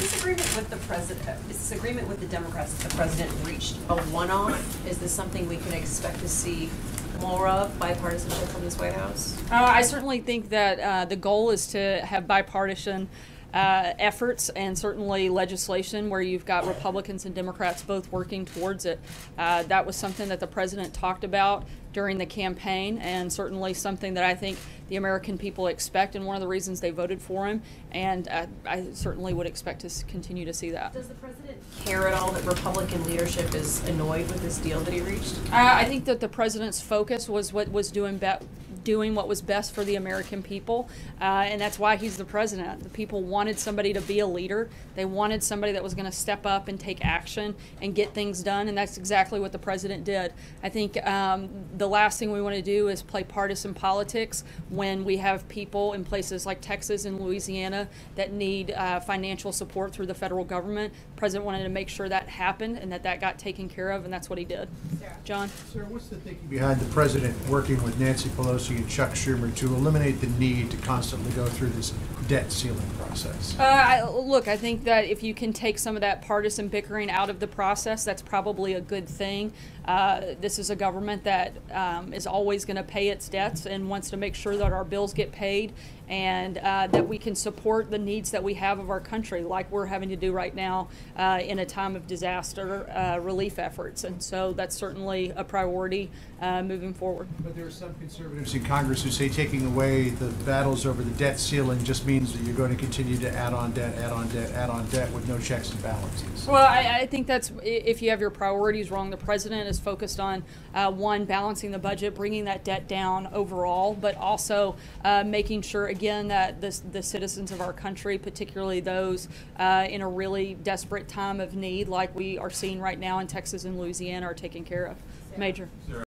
this agreement with the president, is this agreement with the Democrats that the president reached a one-off? Is this something we can expect to see more of, bipartisanship from this White House? I certainly think that the goal is to have bipartisan efforts and certainly legislation where you've got Republicans and Democrats both working towards it. That was something that the president talked about during the campaign, and certainly something that I think the American people expect, and one of the reasons they voted for him, and I certainly would expect to continue to see that. Does the president care at all that Republican leadership is annoyed with this deal that he reached? I think that the president's focus was what was doing what was best for the American people, and that's why he's the president. The people wanted somebody to be a leader. They wanted somebody that was going to step up and take action and get things done, and that's exactly what the president did. I think the last thing we want to do is play partisan politics when we have people in places like Texas and Louisiana that need financial support through the federal government. The president wanted to make sure that happened and that got taken care of, and that's what he did. Sarah. John? Sir, what's the thinking behind the president working with Nancy Pelosi and Chuck Schumer to eliminate the need to constantly go through this debt ceiling process? Look, I think that if you can take some of that partisan bickering out of the process, that's probably a good thing. This is a government that is always going to pay its debts and wants to make sure that our bills get paid, and that we can support the needs that we have of our country, like we're having to do right now in a time of disaster relief efforts. And so that's certainly a priority moving forward. But there are some conservatives in Congress who say taking away the battles over the debt ceiling just means that you're going to continue to add on debt, add on debt, add on debt with no checks and balances. Well, I think that's, if you have your priorities wrong. The president is focused on, one, balancing the budget, bringing that debt down overall, but also making sure, again, that the citizens of our country, particularly those in a really desperate time of need like we are seeing right now in Texas and Louisiana, are taken care of. Major.